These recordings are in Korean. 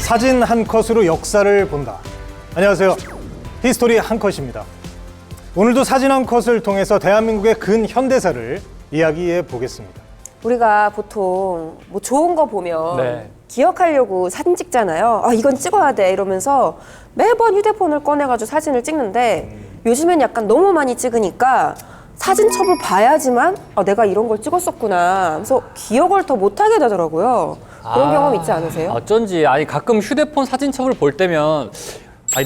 사진 한 컷으로 역사를 본다. 안녕하세요. 히스토리 한 컷입니다. 오늘도 사진 한 컷을 통해서 대한민국의 근현대사를 이야기해 보겠습니다. 우리가 보통 뭐 좋은 거 보면 네. 기억하려고 사진 찍잖아요. 아, 이건 찍어야 돼 이러면서 매번 휴대폰을 꺼내가지고 사진을 찍는데 요즘엔 약간 너무 많이 찍으니까 사진첩을 봐야지만 내가 이런 걸 찍었었구나 하면서 기억을 더 못하게 되더라고요. 그런 경험 있지 않으세요? 어쩐지 가끔 휴대폰 사진첩을 볼 때면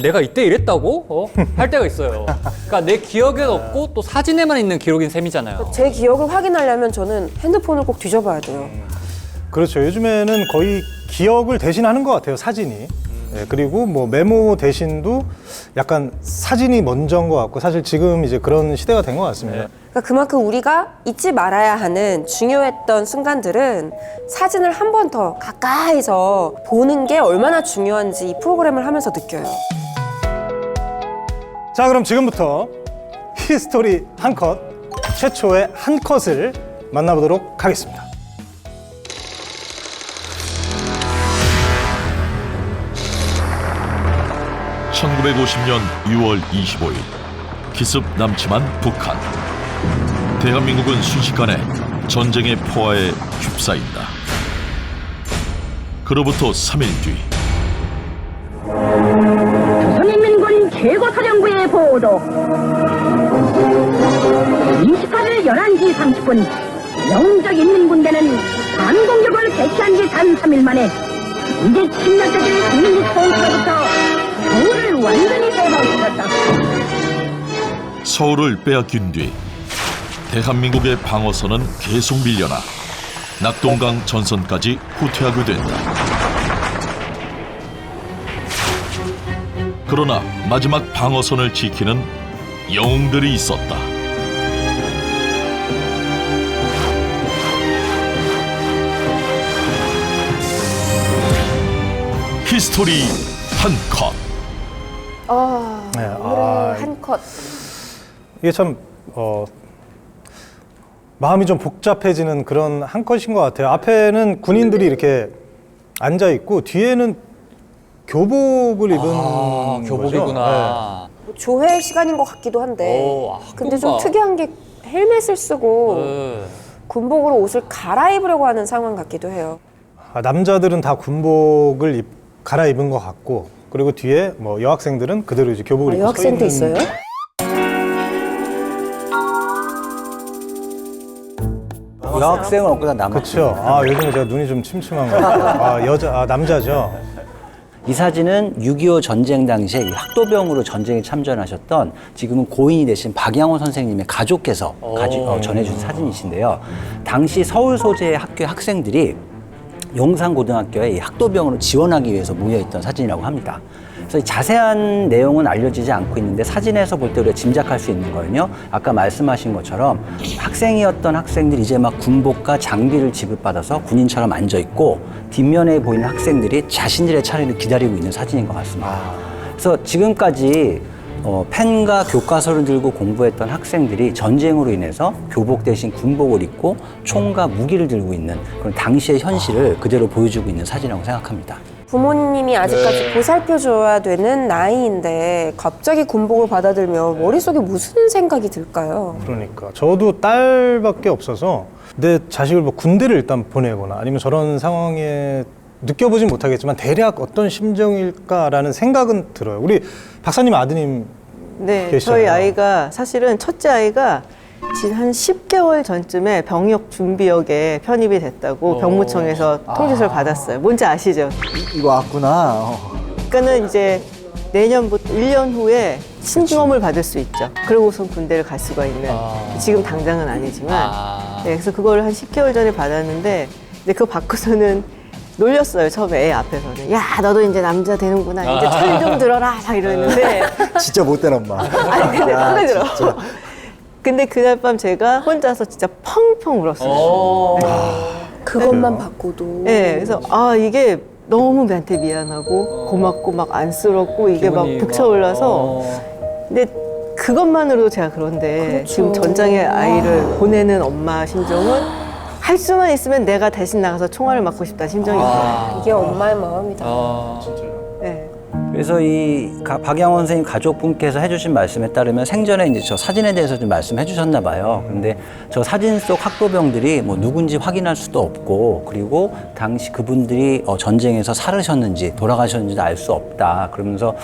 내가 이때 이랬다고? 할 때가 있어요. 그러니까 내 기억엔 없고 또 사진에만 있는 기록인 셈이잖아요. 제 기억을 확인하려면 저는 핸드폰을 꼭 뒤져봐야 돼요. 그렇죠. 요즘에는 거의 기억을 대신하는 것 같아요, 사진이. 네, 그리고 뭐 메모 대신도 약간 사진이 먼저인 것 같고, 사실 지금 이제 그런 시대가 된 것 같습니다. 네. 그러니까 그만큼 우리가 잊지 말아야 하는 중요했던 순간들은 사진을 한 번 더 가까이서 보는 게 얼마나 중요한지 이 프로그램을 하면서 느껴요. 자, 그럼 지금부터 히스토리 한 컷, 최초의 한 컷을 만나보도록 하겠습니다. (1950년 6월 25일) 기습 남침한 북한. 대한민국은 순식간에 전쟁의 포화에 휩싸인다. 그로부터 3일 뒤 조선인민군 최고사령부의 보도. 28일 11시 30분 영적 인민군대는 반공격을 개시한 지 단 3일 만에 이제 10년째의 국민국 통치로부터 서울을 완전히 빼앗겼다. 서울을 빼앗긴 뒤 대한민국의 방어선은 계속 밀려나 낙동강 전선까지 후퇴하게 된다. 그러나 마지막 방어선을 지키는 영웅들이 있었다. 히스토리 한 컷. 네, 오늘의 한 컷. 이게 참 마음이 좀 복잡해지는 그런 한 컷인 것 같아요. 앞에는 군인들이 이렇게 앉아 있고 뒤에는 교복을 입은 거죠. 교복이구나. 뭐 조회 시간인 것 같기도 한데 근데 좀 그런가? 특이한 게 헬멧을 쓰고 네. 군복으로 옷을 갈아입으려고 하는 상황 같기도 해요. 남자들은 다 군복을 갈아입은 것 같고, 그리고 뒤에 뭐 여학생들은 그대로 이제 교복을 입고 여학생도 서 있는. 있어요? 여학생은 없구나, 남학. 그렇죠. 요즘에 제가 눈이 좀 침침한 것 같아요. 남자죠. 이 사진은 6.25 전쟁 당시에 이 학도병으로 전쟁에 참전하셨던 지금은 고인이 되신 박양호 선생님의 가족께서 전해준 사진이신데요. 당시 서울 소재의 학교 학생들이 용산고등학교에 이 학도병으로 지원하기 위해서 모여있던 사진이라고 합니다. 그래서 자세한 내용은 알려지지 않고 있는데 사진에서 볼 때 우리가 짐작할 수 있는 거는요, 아까 말씀하신 것처럼 학생이었던 학생들이 이제 막 군복과 장비를 지급받아서 군인처럼 앉아있고 뒷면에 보이는 학생들이 자신들의 차례를 기다리고 있는 사진인 것 같습니다. 그래서 지금까지 펜과 교과서를 들고 공부했던 학생들이 전쟁으로 인해서 교복 대신 군복을 입고 총과 무기를 들고 있는 그런 당시의 현실을 그대로 보여주고 있는 사진이라고 생각합니다. 부모님이 아직까지 보살펴줘야 되는 나이인데 갑자기 군복을 받아들면 머릿속에 무슨 생각이 들까요? 그러니까 저도 딸밖에 없어서 내 자식을 뭐 군대를 일단 보내거나 아니면 저런 상황에 느껴보진 못하겠지만 대략 어떤 심정일까라는 생각은 들어요. 우리 박사님 아드님 네, 계시잖아요. 저희 아이가 사실은 첫째 아이가 한 10개월 전쯤에 병역 준비역에 편입이 됐다고 병무청에서 통지서를 받았어요. 뭔지 아시죠? 이거 왔구나. 그러니까는 이제 내년부터 1년 후에 신중험을 받을 수 있죠. 그러고선 군대를 갈 수가 있는. 지금 당장은 아니지만. 네, 그래서 그거를 한 10개월 전에 받았는데, 근데 그거 받고서는 놀렸어요, 처음에 애 앞에서는. 야, 너도 이제 남자 되는구나. 이제 철 좀 들어라. 막 이러는데. 진짜 못된 엄마. 아니, 근데 마음에 들어. 근데 그날 밤 제가 혼자서 진짜 펑펑 울었어요. 그것만 받고도. 네, 그래서 이게 너무 나한테 미안하고 고맙고 막 안쓰럽고 이게 막 북차올라서 근데 그것만으로도 제가 그런데 그렇죠. 지금 전장에 아이를 보내는 엄마 심정은 할 수만 있으면 내가 대신 나가서 총알을 맞고 싶다 심정이 들어요. 이게 엄마의 마음이다. 네. 그래서 이 박양원 선생님 가족분께서 해주신 말씀에 따르면 생전에 이제 저 사진에 대해서 좀 말씀해 주셨나 봐요. 근데 저 사진 속 학도병들이 뭐 누군지 확인할 수도 없고, 그리고 당시 그분들이 전쟁에서 살으셨는지 돌아가셨는지도 알 수 없다. 그러면서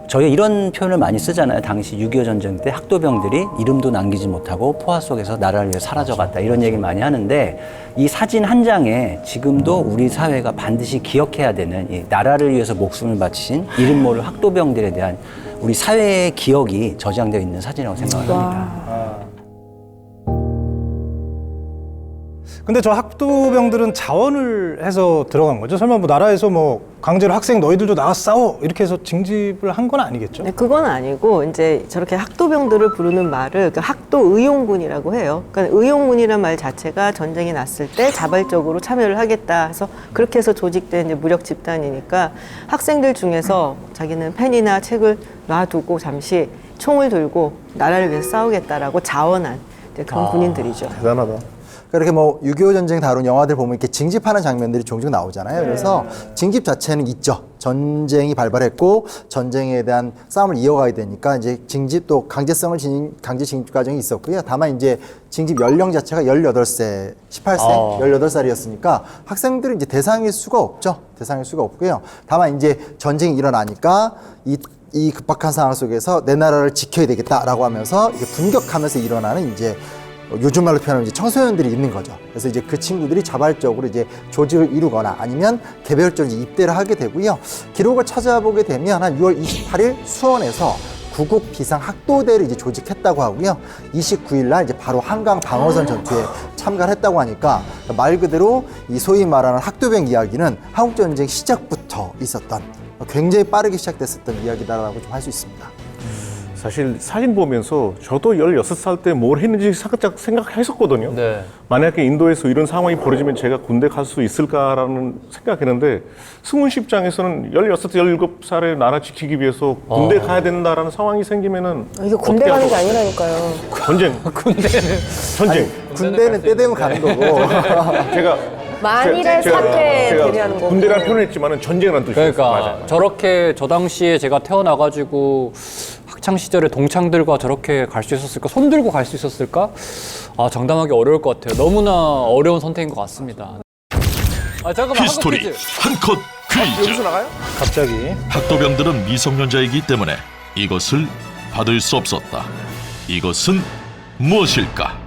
저희가 이런 표현을 많이 쓰잖아요. 당시 6.25 전쟁 때 학도병들이 이름도 남기지 못하고 포화 속에서 나라를 위해 사라져갔다. 이런 얘기를 많이 하는데, 이 사진 한 장에 지금도 우리 사회가 반드시 기억해야 되는 이 나라를 위해서 목숨을 바치신 이름 모를 학도병들에 대한 우리 사회의 기억이 저장되어 있는 사진이라고 생각을 합니다. 근데 저 학도병들은 자원을 해서 들어간 거죠? 설마 뭐 나라에서 뭐 강제로 학생 너희들도 나가서 싸워 이렇게 해서 징집을 한 건 아니겠죠? 네, 그건 아니고 이제 저렇게 학도병들을 부르는 말을 그 학도의용군이라고 해요. 그러니까 의용군이라는 말 자체가 전쟁이 났을 때 자발적으로 참여를 하겠다 해서 그렇게 해서 조직된 이제 무력 집단이니까 학생들 중에서 자기는 펜이나 책을 놔두고 잠시 총을 들고 나라를 위해서 싸우겠다라고 자원한 이제 그런 군인들이죠. 대단하다. 그렇게 뭐 6.25 전쟁 다룬 영화들 보면 이렇게 징집하는 장면들이 종종 나오잖아요. 그래서 징집 자체는 있죠. 전쟁이 발발했고 전쟁에 대한 싸움을 이어가야 되니까 이제 징집 또 강제 징집 과정이 있었고요. 다만 이제 징집 연령 자체가 18세, 18세, 18살이었으니까 학생들은 이제 대상일 수가 없죠. 대상일 수가 없고요. 다만 이제 전쟁이 일어나니까 이 급박한 상황 속에서 내 나라를 지켜야 되겠다라고 하면서 이제 분격하면서 일어나는 이제 요즘 말로 표현하면 이제 청소년들이 있는 거죠. 그래서 이제 그 친구들이 자발적으로 이제 조직을 이루거나 아니면 개별적으로 이제 입대를 하게 되고요. 기록을 찾아보게 되면 한 6월 28일 수원에서 구국 비상 학도대를 이제 조직했다고 하고요. 29일 날 이제 바로 한강 방어선 전투에 참가를 했다고 하니까 말 그대로 이 소위 말하는 학도병 이야기는 한국 전쟁 시작부터 있었던 굉장히 빠르게 시작됐었던 이야기다라고 좀 할 수 있습니다. 사실 사진 보면서 저도 16살 때 뭘 했는지 살짝 생각했었거든요. 네. 만약에 인도에서 이런 상황이 벌어지면 제가 군대 갈 수 있을까라는 생각했는데 승훈씨 입장에서는 16, 17살에 나라 지키기 위해서 군대 가야 된다라는 상황이 생기면은 이게 군대 어떻게 가는 게 하죠? 아니라니까요. 전쟁. 전쟁. 군대는 때 되면 가는 거고. 제가 만일의 사태에 대비하는 거고. 군대란 표현을 했지만은 전쟁이라는 뜻이에요. 그러니까 맞아요. 저렇게 저 당시에 제가 태어나가지고 학창 시절에 동창들과 저렇게 갈 수 있었을까? 손 들고 갈 수 있었을까? 아, 장담하기 어려울 것 같아요. 너무나 어려운 선택인 것 같습니다. 아, 잠깐만. 히스토리 한국 퀴즈. 한컷 퀴즈. 갑자기. 학도병들은 미성년자이기 때문에 이것을 받을 수 없었다. 이것은 무엇일까?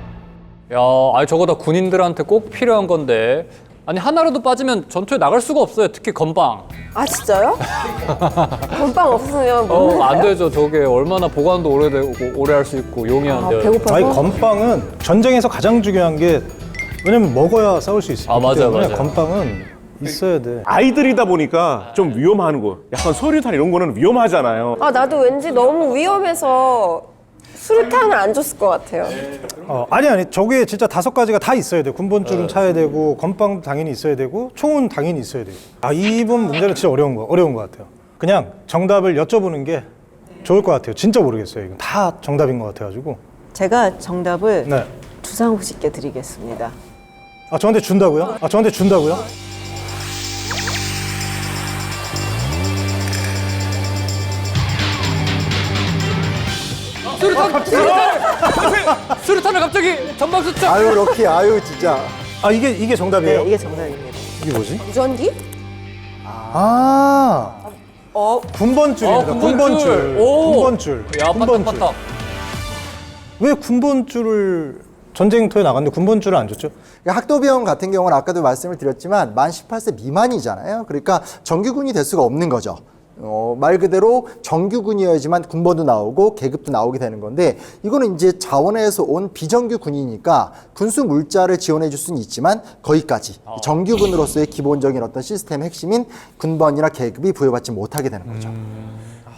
야, 아니 저거 다 군인들한테 꼭 필요한 건데. 아니 하나라도 빠지면 전투에 나갈 수가 없어요. 특히 건방. 아 진짜요? 건빵 없으면 안 되죠. 저게 얼마나 보관도 오래되고 오래 할 수 있고 용이한데. 배고파서. 아니 건빵은 전쟁에서 가장 중요한 게 왜냐면 먹어야 싸울 수 있어요. 아, 맞아요, 때문에 맞아요. 건빵은 있어야 돼. 아이들이다 보니까 좀 위험한 거. 약간 소류탄 이런 거는 위험하잖아요. 아 나도 왠지 너무 위험해서 수류탄을 안 줬을 것 같아요. 아니 저게 진짜 5가지가 다 있어야 돼. 군번줄은 차야 되고 건빵도 당연히 있어야 되고 총은 당연히 있어야 돼요. 아 이번 문제는 진짜 어려운 것 같아요. 그냥 정답을 여쭤보는 게 좋을 것 같아요. 진짜 모르겠어요. 이건 다 정답인 것 같아가지고. 제가 정답을 네. 주상욱 씨께 드리겠습니다. 아 저한테 준다고요? 수류탄을 갑자기 전방수차. 아유 럭키 아유 진짜. 아 이게 정답이에요? 네, 이게 정답입니다. 이게 뭐지? 무전기? 아. 군번줄입니다. 군번줄. 오. 군번줄. 야, 군번줄. 빠딱빠딱. 왜 군번줄을 전쟁터에 나갔는데 군번줄을 안 줬죠? 학도병 같은 경우는 아까도 말씀을 드렸지만 만 18세 미만이잖아요. 그러니까 정규군이 될 수가 없는 거죠. 말 그대로 정규군이어야지만 군번도 나오고 계급도 나오게 되는 건데 이거는 이제 자원에서 온 비정규 군이니까 군수 물자를 지원해 줄 수는 있지만 거기까지 정규군으로서의 기본적인 어떤 시스템의 핵심인 군번이나 계급이 부여받지 못하게 되는 거죠.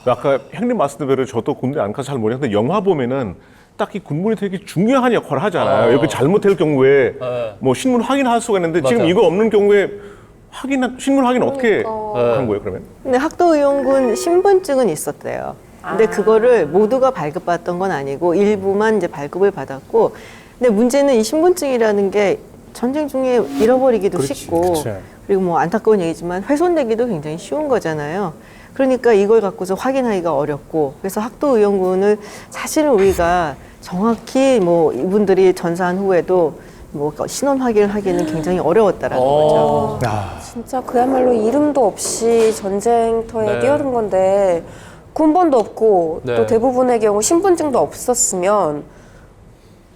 아까 형님 말씀대로 저도 군대 안 가서 잘 모르겠는데 영화 보면은 딱히 군번이 되게 중요한 역할을 하잖아요. 이렇게 잘못될 경우에 뭐 신문 확인할 수가 있는데 지금 맞아요. 이거 없는 경우에 신문 확인 어떻게 한 거예요 그러면? 근데 학도의용군 신분증은 있었대요. 근데 그거를 모두가 발급받던 건 아니고 일부만 이제 발급을 받았고, 근데 문제는 이 신분증이라는 게 전쟁 중에 잃어버리기도 쉽고 그치. 그리고 뭐 안타까운 얘기지만 훼손되기도 굉장히 쉬운 거잖아요. 그러니까 이걸 갖고서 확인하기가 어렵고 그래서 학도의원군을 사실은 우리가 정확히 뭐 이분들이 전사한 후에도 뭐 신원 확인을 하기는 굉장히 어려웠다라는 거죠. 야, 진짜 그야말로 이름도 없이 전쟁터에 네. 뛰어든 건데 군번도 없고 네. 또 대부분의 경우 신분증도 없었으면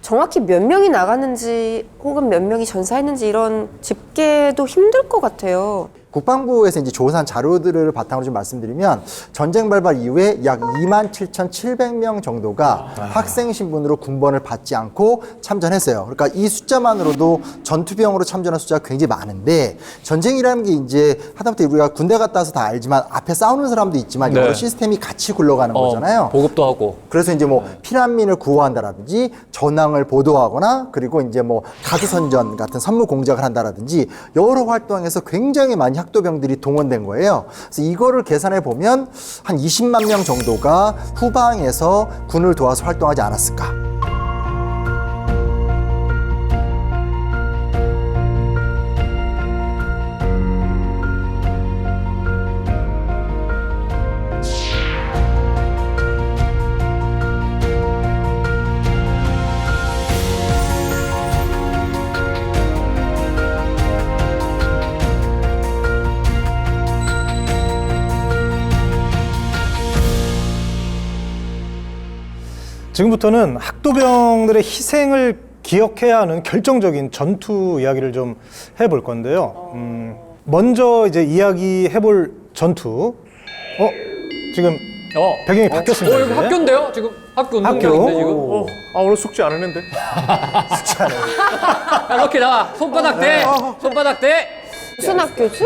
정확히 몇 명이 나갔는지 혹은 몇 명이 전사했는지 이런 집계도 힘들 것 같아요. 국방부에서 이제 조사한 자료들을 바탕으로 좀 말씀드리면 전쟁 발발 이후에 약 27,700명 정도가 학생 신분으로 군번을 받지 않고 참전했어요. 그러니까 이 숫자만으로도 전투병으로 참전한 숫자가 굉장히 많은데 전쟁이라는 게 이제 하다못해 우리가 군대 갔다 와서 다 알지만 앞에 싸우는 사람도 있지만 네. 여러 시스템이 같이 굴러가는 거잖아요. 보급도 하고. 그래서 이제 뭐 피난민을 구호한다라든지 전황을 보도하거나 그리고 이제 뭐 가두선전 같은 선무 공작을 한다라든지 여러 활동에서 굉장히 많이 학도병들이 동원된 거예요. 그래서 이거를 계산해 보면 한 20만 명 정도가 후방에서 군을 도와서 활동하지 않았을까. 지금부터는 학도병들의 희생을 기억해야 하는 결정적인 전투 이야기를 좀 해볼 건데요. 먼저 이제 이야기해볼 전투. 지금 배경이 바뀌었습니다. 여기 이제. 학교인데요? 지금 학교 학교. 운동장인데 지금. 오늘 숙제 안 했는데. 야, 럭키 나와. 손바닥 대. 손바닥 대. 무슨 학교지?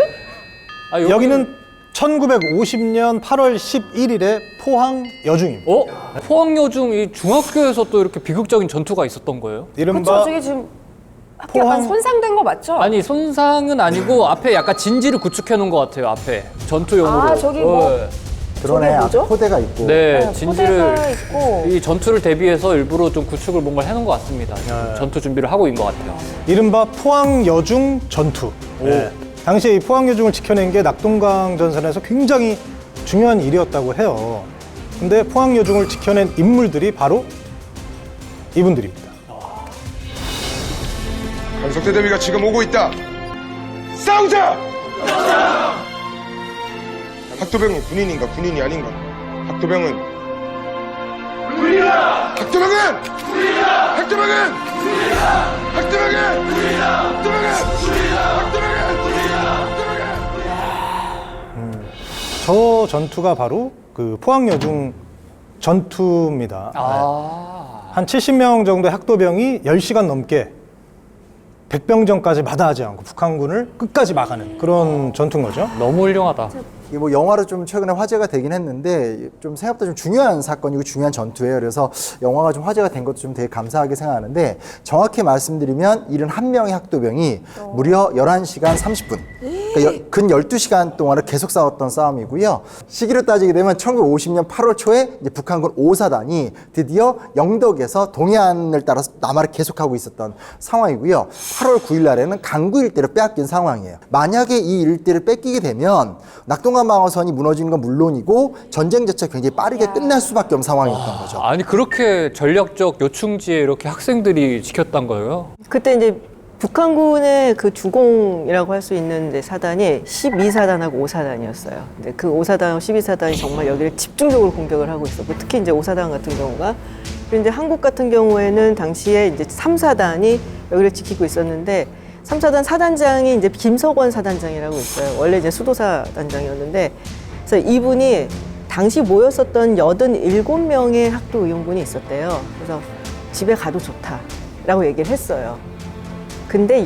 아, 여기는 1950년 8월 11일에 포항 여중입니다. 포항여중 이 중학교에서 또 이렇게 비극적인 전투가 있었던 거예요? 그쵸, 이른바 저기 지금 학교 약간 손상된 거 맞죠? 아니 손상은 아니고 앞에 약간 진지를 구축해 놓은 것 같아요. 앞에 전투용으로. 아, 저기 뭐 드론에 저게 뭐죠? 앞에 포대가 있고. 네, 진지를 포대가 있고. 이 전투를 대비해서 일부러 좀 구축을 뭔가 해놓은 것 같습니다. 지금 전투 준비를 하고 있는 것 같아요. 이른바 포항 여중 전투. 네. 당시에 이 포항 여중을 지켜낸 게 낙동강 전선에서 굉장히 중요한 일이었다고 해요. 근데 포항 여중을 지켜낸 인물들이 바로 이분들입니다. 한석대 대비가 지금 오고 있다. 싸우자! 학도병은 군인인가 군인이 아닌가? 학도병은 군이다! 학도병은 군이다! 학도병은 군이다! 학도병은 군이다! 학도병은 군이다! 학도병은 군이다! 학도병은 저 전투가 바로 그 포항 여중 전투입니다. 한 70명 정도의 학도병이 10시간 넘게 백병전까지 마다하지 않고 북한군을 끝까지 막아낸 그런 전투인 거죠. 너무 훌륭하다. 이게 뭐 영화로 좀 최근에 화제가 되긴 했는데 좀 생각보다 좀 중요한 사건이고 중요한 전투예요. 그래서 영화가 좀 화제가 된 것도 좀 되게 감사하게 생각하는데 정확히 말씀드리면 71명의 학도병이 무려 11시간 30분 그러니까 근 12시간 동안을 계속 싸웠던 싸움이고요. 시기로 따지게 되면 1950년 8월 초에 이제 북한군 5사단이 드디어 영덕에서 동해안을 따라서 남하를 계속하고 있었던 상황이고요. 8월 9일 날에는 강구 일대를 빼앗긴 상황이에요. 만약에 이 일대를 뺏기게 되면 낙동강 방어선이 무너지는 건 물론이고 전쟁 자체가 굉장히 빠르게 끝날 수밖에 없는 상황이었던 거죠. 아니 그렇게 전략적 요충지에 이렇게 학생들이 지켰단 거예요? 그때 이제 북한군의 그 주공이라고 할 수 있는 이제 사단이 12사단하고 5사단이었어요. 근데 그 5사단하고 12사단이 정말 여기를 집중적으로 공격을 하고 있었고 특히 이제 5사단 같은 경우가 그런데 한국 같은 경우에는 당시에 이제 3사단이 여기를 지키고 있었는데 3사단 사단장이 이제 김석원 사단장이라고 있어요. 원래 이제 수도사 단장이었는데 그래서 이분이 당시 모였었던 87명의 학도 의용군이 있었대요. 그래서 집에 가도 좋다라고 얘기를 했어요. 근데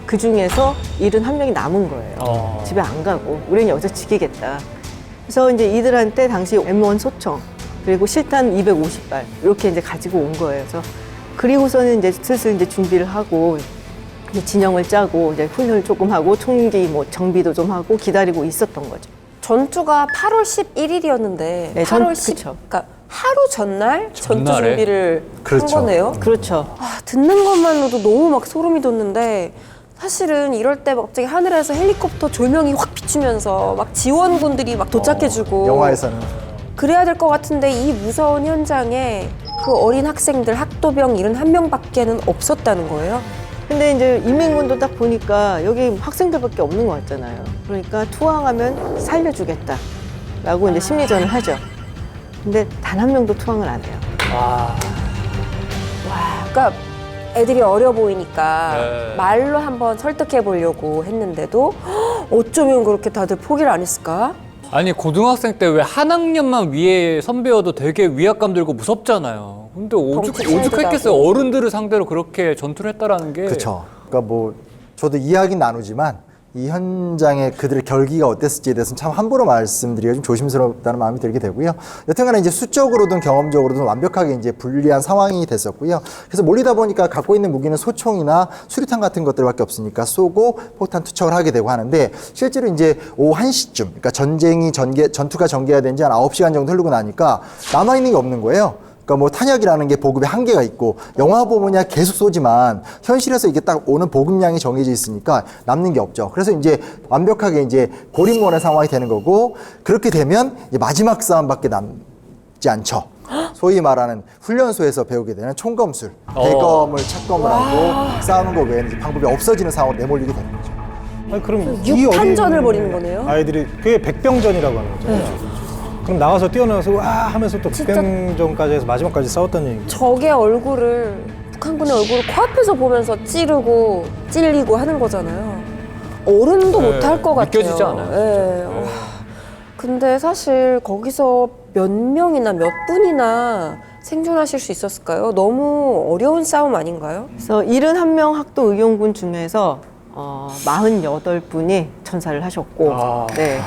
그 중에서 71명이 남은 거예요. 집에 안 가고 우리는 여기서 지키겠다. 그래서 이제 이들한테 당시 M1 소총 그리고 실탄 250발 이렇게 이제 가지고 온 거예요. 그래서 그리고서는 이제 슬슬 이제 준비를 하고 이제 진영을 짜고 이제 훈련을 조금 하고 총기 뭐 정비도 좀 하고 기다리고 있었던 거죠. 전투가 8월 11일이었는데 네, 8월 10, 그쵸. 그러니까 하루 전날 전투 전날에? 준비를 그렇죠. 한 거네요. 그렇죠. 아, 듣는 것만으로도 너무 막 소름이 돋는데 사실은 이럴 때 갑자기 하늘에서 헬리콥터 조명이 확 비추면서 막 지원군들이 막 도착해주고 영화에서는 그래야 될 것 같은데 이 무서운 현장에 그 어린 학생들 학도병 71명밖에는 없었다는 거예요. 근데 이제 인민군도 딱 보니까 여기 학생들밖에 없는 것 같잖아요. 그러니까 투항하면 살려주겠다라고 이제 심리전을 하죠. 근데 단 한 명도 투항을 안 해요. 그러니까 애들이 어려 보이니까 네. 말로 한번 설득해 보려고 했는데도 어쩌면 그렇게 다들 포기를 안 했을까? 아니 고등학생 때 왜 한 학년만 위에 선배여도 되게 위압감 들고 무섭잖아요. 근데 덩치 차이도 오죽했겠어요. 나고. 어른들을 상대로 그렇게 전투를 했다라는 게. 그렇죠. 그러니까 뭐 저도 이야기는 나누지만 이 현장의 그들의 결기가 어땠을지에 대해서는 참 함부로 말씀드리기가 좀 조심스럽다는 마음이 들게 되고요. 여튼간에 이제 수적으로든 경험적으로든 완벽하게 이제 불리한 상황이 됐었고요. 그래서 몰리다 보니까 갖고 있는 무기는 소총이나 수류탄 같은 것들밖에 없으니까 쏘고 폭탄 투척을 하게 되고 하는데 실제로 이제 오후 1시쯤, 그러니까 전투가 전개가 된 지 한 9시간 정도 흐르고 나니까 남아있는 게 없는 거예요. 그러니까 뭐 탄약이라는 게 보급에 한계가 있고 영화 보면야 계속 쏘지만 현실에서 이게 딱 오는 보급량이 정해져 있으니까 남는 게 없죠. 그래서 이제 완벽하게 이제 고립원의 상황이 되는 거고 그렇게 되면 이제 마지막 싸움밖에 남지 않죠. 소위 말하는 훈련소에서 배우게 되는 총검술, 대검을 착검을 하고 싸우는 거 외에는 이제 방법이 없어지는 상황으로 내몰리게 되는 거죠. 아니, 그럼 이 육탄전을 어린 벌이는 거네요. 아이들이 그게 백병전이라고 하는 거죠. 그럼 나가서 뛰어나와서 와 하면서 또 백병전까지 해서 마지막까지 싸웠다는 얘기죠. 적의 얼굴을 북한군의 얼굴을 코앞에서 보면서 찌르고 찔리고 하는 거잖아요. 어른도 네, 못할 것 같아요. 느껴지지 않아요, 네. 와, 근데 사실 거기서 몇 명이나 몇 분이나 생존하실 수 있었을까요? 너무 어려운 싸움 아닌가요? 그래서 71명 학도 의용군 중에서 48분이 전사를 하셨고, 네.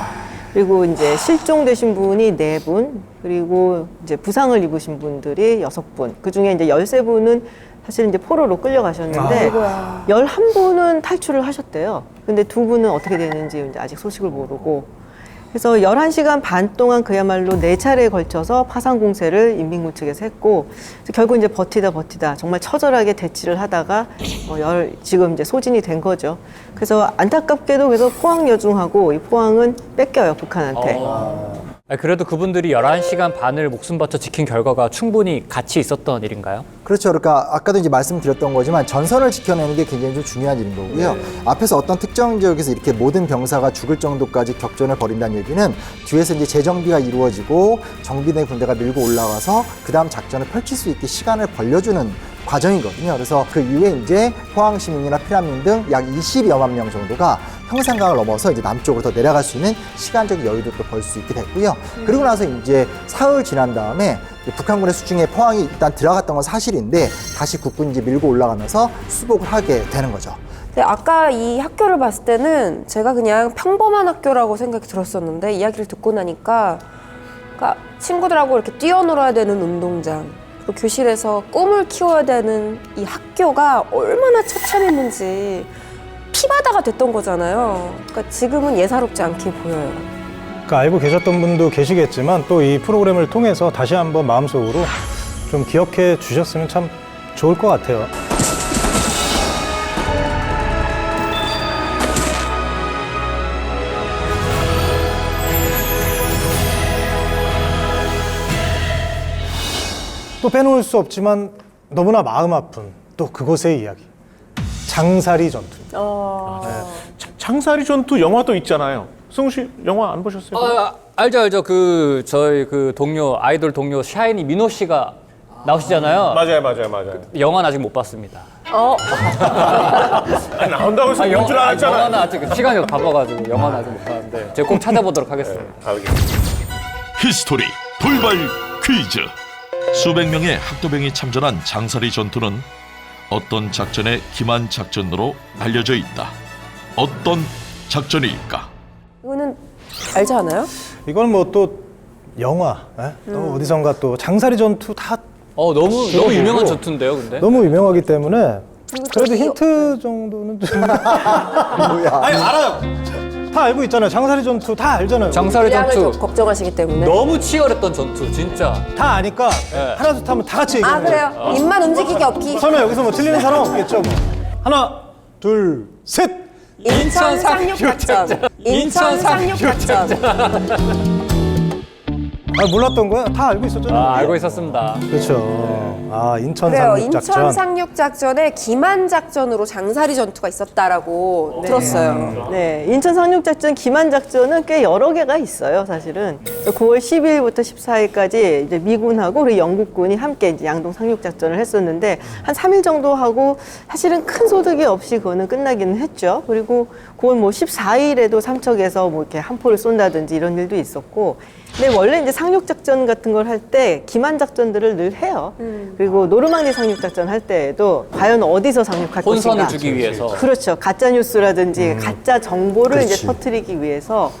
그리고 이제 실종되신 분이 4분, 그리고 이제 부상을 입으신 분들이 6분. 그 중에 이제 13분은 사실 이제 포로로 끌려가셨는데, 11분은 탈출을 하셨대요. 근데 2분은 어떻게 되는지 이제 아직 소식을 모르고. 그래서 11시간 반 동안 그야말로 4차례에 걸쳐서 파상 공세를 인민군 측에서 했고, 그래서 결국 이제 버티다 정말 처절하게 대치를 하다가 지금 이제 소진이 된 거죠. 그래서 안타깝게도 그래서 포항 여중하고 이 포항은 뺏겨요, 북한한테. 그래도 그분들이 11시간 반을 목숨 바쳐 지킨 결과가 충분히 가치 있었던 일인가요? 그렇죠. 그러니까 아까도 이제 말씀드렸던 거지만 전선을 지켜내는 게 굉장히 좀 중요한 일인 거고요. 앞에서 어떤 특정 지역에서 이렇게 모든 병사가 죽을 정도까지 격전을 벌인다는 얘기는 뒤에서 이제 재정비가 이루어지고 정비된 군대가 밀고 올라가서 그 다음 작전을 펼칠 수 있게 시간을 벌려주는 과정이거든요. 그래서 그 이후에 이제 포항 시민이나 피난민 등 약 20여만 명 정도가 형산강을 넘어서 이제 남쪽으로 더 내려갈 수 있는 시간적 여유도 또 벌 수 있게 됐고요. 그리고 나서 이제 사흘 지난 다음에 북한군의 수중에 포항이 일단 들어갔던 건 사실인데 다시 국군이 이제 밀고 올라가면서 수복을 하게 되는 거죠. 근데 아까 이 학교를 봤을 때는 제가 그냥 평범한 학교라고 생각이 들었었는데 이야기를 듣고 나니까 그러니까 친구들하고 이렇게 뛰어놀아야 되는 운동장 그리고 교실에서 꿈을 키워야 되는 이 학교가 얼마나 처참했는지 피바다가 됐던 거잖아요. 그러니까 지금은 예사롭지 않게 보여요. 그러니까 알고 계셨던 분도 계시겠지만 또 이 프로그램을 통해서 다시 한번 마음속으로 좀 기억해 주셨으면 참 좋을 것 같아요. 또 빼놓을 수 없지만 너무나 마음 아픈 또 그곳의 이야기. 장사리 전투. 장사리 전투 영화도 있잖아요. 승우 씨 영화 안 보셨어요? 알죠. 저희 동료 아이돌 동료 샤이니 민호 씨가 나오시잖아요. 맞아요. 영화는 아직 못 봤습니다. 나온다고 해서 볼 줄 알았잖아요. 영화는 아직 시간이 바빠가지고 영화는 아직 못 봤는데 제가 꼭 찾아보도록 하겠습니다. 히스토리 돌발 퀴즈. 수백 명의 학도병이 참전한 장사리 전투는 어떤 작전의 기만 작전으로 알려져 있다. 어떤 작전일까? 이거는 알지 않아요? 이건 뭐 또 영화, 또 어디선가 또 장사리 전투 다 너무 유명한 전투인데요, 근데. 너무 유명하기 때문에 그리고 또 그래도 이- 힌트 정도는 좀 뭐야? 아니 알아요. 다 알고 있잖아요. 장사리 전투 다 알잖아요. 장사리 분량을 전투 좀 걱정하시기 때문에. 너무 치열했던 전투 진짜. 다 아니까 네. 하나 둘 하면 다 같이 아 얘기하는 그래요? 거예요. 입만 움직이기 없기. 설마 여기서 뭐 틀리는 사람 없겠죠? 뭐. 하나, 둘, 셋. 인천 상륙작전. 인천 상륙작전. 아, 몰랐던 거야? 다 알고 있었잖아요. 아, 알고 있었습니다. 그렇죠. 아, 인천 그래요. 상륙작전. 인천 상륙작전에 기만작전으로 장사리 전투가 있었다라고 들었어요. 네, 인천 상륙작전 기만작전은 꽤 여러 개가 있어요, 사실은. 9월 12일부터 14일까지 이제 미군하고 그리고 영국군이 함께 이제 양동 상륙작전을 했었는데 한 3일 정도 하고 사실은 큰 소득이 없이 그거는 끝나기는 했죠. 그리고 9월 뭐 14일에도 삼척에서 뭐 이렇게 한 포를 쏜다든지 이런 일도 있었고. 근데 원래 이제 상륙작전 같은 걸 할 때 기만작전들을 늘 해요. 그리고 노르망디 상륙작전 할 때에도 과연 어디서 상륙할 것인가. 혼선을 주기 위해서. 그렇죠. 가짜 뉴스라든지 가짜 정보를 이제 터뜨리기 위해서.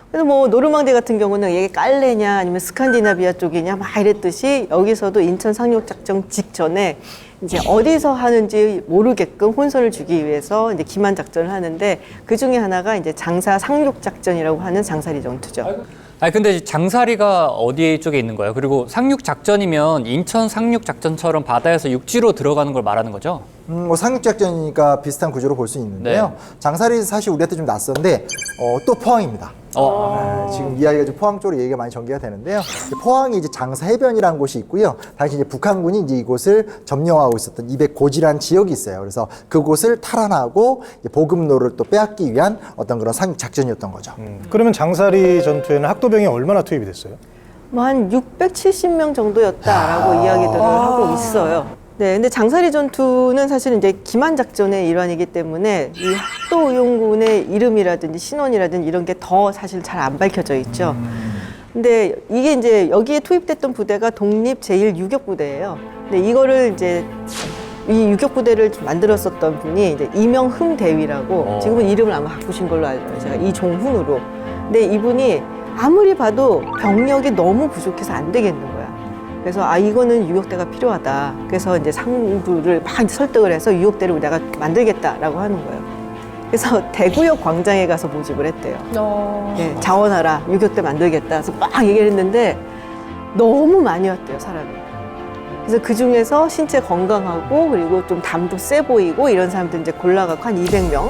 그래서 뭐 노르망디 같은 경우는 이게 깔레냐 아니면 스칸디나비아 쪽이냐 막 이랬듯이 여기서도 인천 상륙작전 직전에 이제 어디서 하는지 모르게끔 혼선을 주기 위해서 이제 기만 작전을 하는데 그 중에 하나가 이제 장사 상륙작전이라고 하는 장사리 전투죠. 아니 근데 장사리가 어디 쪽에 있는 거예요? 그리고 상륙 작전이면 인천 상륙 작전처럼 바다에서 육지로 들어가는 걸 말하는 거죠? 뭐 상륙작전이니까 비슷한 구조로 볼 수 있는데요. 장사리 사실 우리한테 좀 낯선데 또 포항입니다. 지금 이야기가 좀 포항 쪽으로 얘기가 많이 전개가 되는데요. 포항이 이제 장사해변이라는 곳이 있고요. 당시 이제 북한군이 이제 이곳을 점령하고 있었던 200고지라는 지역이 있어요. 그래서 그곳을 탈환하고 이제 보급로를 또 빼앗기 위한 어떤 그런 상륙작전이었던 거죠. 그러면 장사리 전투에는 학도병이 얼마나 투입이 됐어요? 뭐 한 670명 정도였다라고 이야기들을 하고 있어요. 네, 근데 장사리 전투는 사실 이제 기만 작전의 일환이기 때문에 이 학도의용군의 이름이라든지 신원이라든지 이런 게 더 사실 잘 안 밝혀져 있죠. 근데 이게 이제 여기에 투입됐던 부대가 독립 제1유격부대예요. 근데 이거를 이제 이 유격부대를 만들었었던 분이 이제 이명흠 대위라고 지금은 이름을 아마 바꾸신 걸로 알죠. 제가 이종훈으로. 근데 이분이 아무리 봐도 병력이 너무 부족해서 안 되겠는 거야. 그래서 이거는 유격대가 필요하다. 그래서 이제 상부를 막 설득을 해서 유격대를 내가 만들겠다라고 하는 거예요. 그래서 대구역 광장에 가서 모집을 했대요. 네, 자원하라, 유격대 만들겠다. 그래서 막 얘기를 했는데 너무 많이 왔대요, 사람이. 그래서 그 중에서 신체 건강하고 그리고 좀 담도 세 보이고 이런 사람들 이제 골라갖고 한 200명.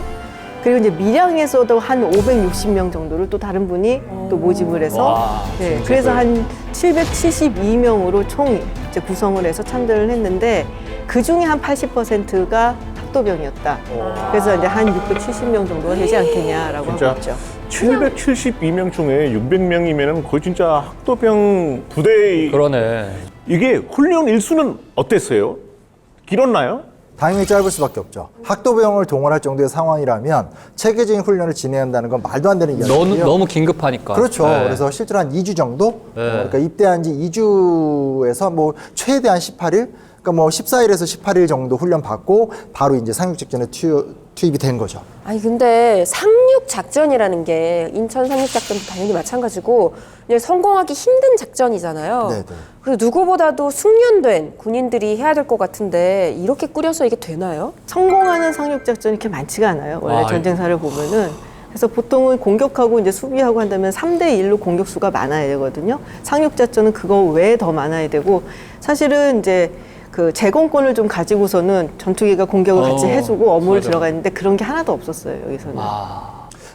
그리고 이제 밀양에서도 한 560명 정도를 또 다른 분이 또 모집을 해서 네, 그래서 한 772명으로 총 이제 구성을 해서 참전을 했는데 그 중에 한 80%가 학도병이었다. 그래서 이제 한 670명 정도가 되지 않겠냐라고 하고 있죠. 772명 중에 600명이면은 거의 진짜 학도병 부대. 그러네. 이게 훈련 일수는 어땠어요? 길었나요? 당연히 짧을 수밖에 없죠. 학도병을 동원할 정도의 상황이라면 체계적인 훈련을 진행한다는 건 말도 안 되는 이야기예요. 너무 긴급하니까. 그렇죠. 네. 그래서 실제로 한 2주 정도? 그러니까 입대한 지 2주에서 뭐 최대한 18일? 그러니까 뭐 14일에서 18일 정도 훈련 받고 바로 이제 상륙작전에 투입이 된 거죠. 아니 근데 상륙작전이라는 게 인천 상륙작전도 당연히 마찬가지고 이제 성공하기 힘든 작전이잖아요. 네네. 그리고 누구보다도 숙련된 군인들이 해야 될 것 같은데 이렇게 꾸려서 이게 되나요? 성공하는 상륙작전이 이렇게 많지가 않아요. 원래 전쟁사를 보면은. 그래서 보통은 공격하고 이제 수비하고 한다면 3대1로 공격수가 많아야 되거든요. 상륙작전은 그거 외에 더 많아야 되고 사실은 이제 그 제공권을 좀 가지고서는 전투기가 공격을 같이 해주고 업무를 들어가 있는데 그런 게 하나도 없었어요, 여기서는.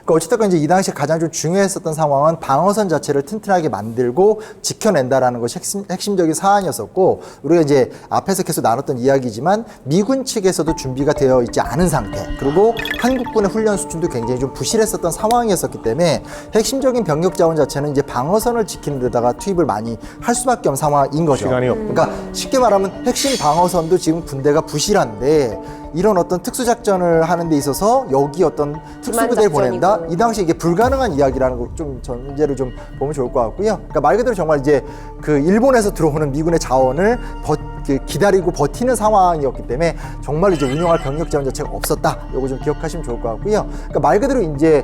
그러니까 어쨌든 이제 이 당시에 가장 좀 중요했었던 상황은 방어선 자체를 튼튼하게 만들고 지켜낸다라는 것이 핵심적인 사안이었었고 우리가 이제 앞에서 계속 나눴던 이야기지만 미군 측에서도 준비가 되어 있지 않은 상태 그리고 한국군의 훈련 수준도 굉장히 좀 부실했었던 상황이었었기 때문에 핵심적인 병력 자원 자체는 이제 방어선을 지키는 데다가 투입을 많이 할 수밖에 없는 상황인 거죠. 시간이 없고. 그러니까 쉽게 말하면 핵심 방어선도 지금 군대가 부실한데 이런 어떤 특수작전을 하는 데 있어서 여기 어떤 특수부대를 보낸다? 이 당시 이게 불가능한 이야기라는 걸 좀 전제를 좀 보면 좋을 것 같고요. 그러니까 말 그대로 정말 이제 그 일본에서 들어오는 미군의 자원을 기다리고 버티는 상황이었기 때문에 정말 이제 운영할 병력 자원 자체가 없었다. 요거 좀 기억하시면 좋을 것 같고요. 그러니까 말 그대로 이제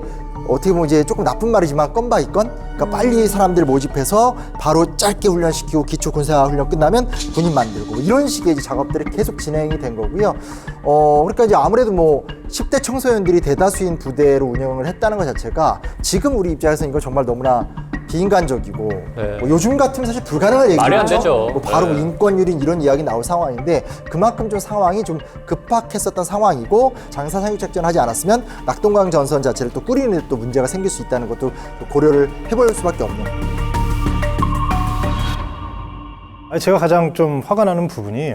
어떻게 보면 이제 조금 나쁜 말이지만 건바이건, 그러니까 빨리 사람들 모집해서 바로 짧게 훈련시키고 기초 군사 훈련 끝나면 군인 만들고 뭐 이런 식의 이제 작업들이 계속 진행이 된 거고요. 그러니까 이제 아무래도 뭐 10대 청소년들이 대다수인 부대로 운영을 했다는 것 자체가 지금 우리 입장에서는 이거 정말 너무나 비인간적이고 네. 뭐 요즘 같으면 사실 불가능한 말이 안 얘기죠. 되죠. 뭐 바로 네. 인권유린 이런 이야기 나올 상황인데 그만큼 좀 상황이 좀 급박했었던 상황이고 장사 상륙작전 하지 않았으면 낙동강 전선 자체를 또 꾸리는 데 또 문제가 생길 수 있다는 것도 또 고려를 해볼 수밖에 없는. 제가 가장 좀 화가 나는 부분이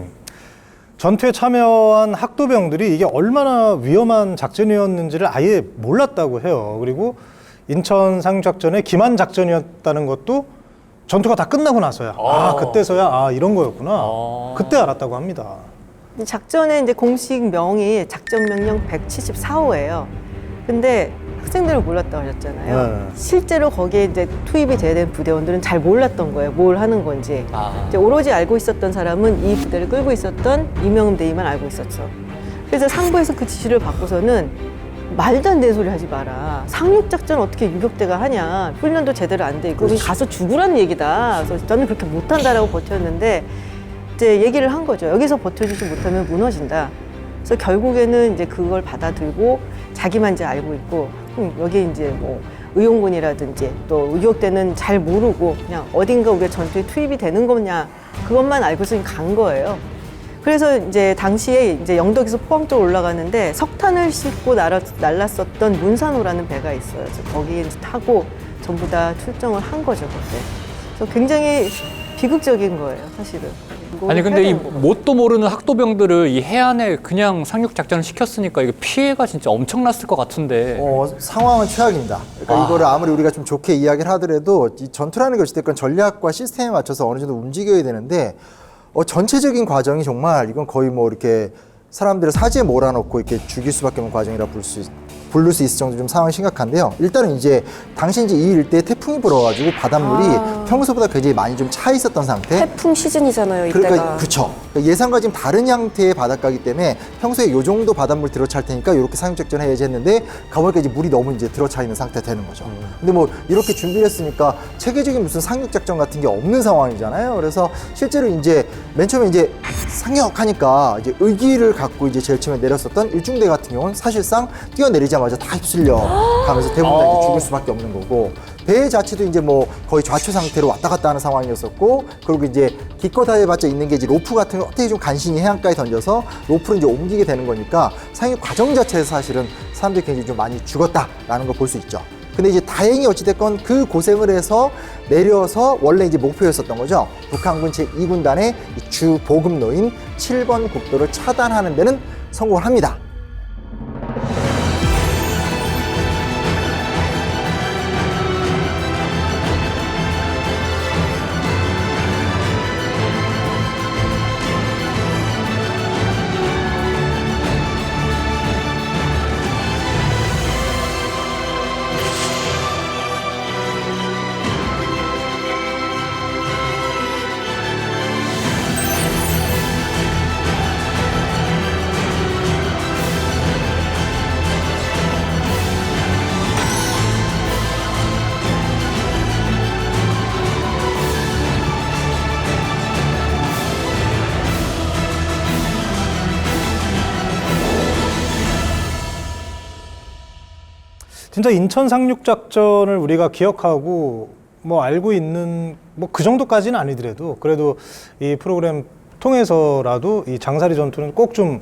전투에 참여한 학도병들이 이게 얼마나 위험한 작전이었는지를 아예 몰랐다고 해요. 그리고 인천 상륙작전의 기만 작전이었다는 것도 전투가 다 끝나고 나서야 그때서야 이런 거였구나 그때 알았다고 합니다. 작전의 이제 공식 명이 작전 명령 174호예요. 근데 학생들은 몰랐다고 하셨잖아요. 네. 실제로 거기에 이제 투입이 돼야 되는 부대원들은 잘 몰랐던 거예요. 뭘 하는 건지. 이제 오로지 알고 있었던 사람은 이 부대를 끌고 있었던 이명음 대위만 알고 있었죠. 그래서 상부에서 그 지시를 받고서는 말도 안 되는 소리 하지 마라. 상륙작전 어떻게 유격대가 하냐. 훈련도 제대로 안 돼 있고 그럼 가서 죽으라는 얘기다. 그래서 저는 그렇게 못한다라고 버텼는데 이제 얘기를 한 거죠. 여기서 버텨주지 못하면 무너진다. 그래서 결국에는 이제 그걸 받아들고 자기만 이제 알고 있고 여기 이제 뭐 의용군이라든지 또 유격대는 잘 모르고 그냥 어딘가 우리가 전투에 투입이 되는 거냐 그것만 알고서 간 거예요. 그래서 이제 당시에 이제 영덕에서 포항 쪽으로 올라가는데 석탄을 싣고 날랐었던 문산호라는 배가 있어요. 그래서 거기에 이제 타고 전부 다 출정을 한 거죠 그때. 그래서 굉장히 비극적인 거예요 사실은. 아니 근데 이 뭣도 모르는 학도병들을 이 해안에 그냥 상륙 작전을 시켰으니까 이거 피해가 진짜 엄청났을 것 같은데. 상황은 최악입니다. 그러니까 이거를 아무리 우리가 좀 좋게 이야기를 하더라도 이 전투라는 게 어찌됐건 전략과 시스템에 맞춰서 어느 정도 움직여야 되는데 전체적인 과정이 정말 이건 거의 뭐 이렇게 사람들을 사지에 몰아넣고 이렇게 죽일 수밖에 없는 과정이라 부를 수 있을 정도 좀 상황이 심각한데요. 일단은 이제 당시 이제 이 일대에 태풍이 불어가지고 바닷물이 평소보다 굉장히 많이 좀 차 있었던 상태. 태풍 시즌이잖아요, 이때가. 그러니까 그렇죠. 예상과 지금 다른 형태의 바닷가이기 때문에 평소에 요 정도 바닷물 들어찰 테니까 이렇게 상륙작전 해야지 했는데 가보니까 이제 물이 너무 이제 들어차 있는 상태 되는 거죠. 근데 뭐 이렇게 준비를 했으니까 체계적인 무슨 상륙작전 같은 게 없는 상황이잖아요. 그래서 실제로 이제 맨 처음에 이제 상륙하니까 이제 의기를 갖고 이제 제일 처음에 내렸었던 일중대 같은 경우는 사실상 뛰어내리자마자 다 휩쓸려 가면서 대부분 다 이제 죽을 수밖에 없는 거고 배 자체도 이제 뭐 거의 좌초 상태로 왔다 갔다 하는 상황이었었고 그리고 이제 기껏 해봤자 있는 게 이제 로프 같은 거 어떻게 좀 간신히 해안가에 던져서 로프를 이제 옮기게 되는 거니까 상륙 과정 자체에서 사실은 사람들이 굉장히 좀 많이 죽었다라는 걸 볼 수 있죠. 근데 이제 다행히 어찌됐건 그 고생을 해서 내려서 원래 이제 목표였었던 거죠. 북한군 제2군단의 주 보급로인 7번 국도를 차단하는 데는 성공을 합니다. 진짜 인천 상륙작전을 우리가 기억하고 뭐 알고 있는 뭐 그 정도까지는 아니더라도 그래도 이 프로그램 통해서라도 이 장사리 전투는 꼭 좀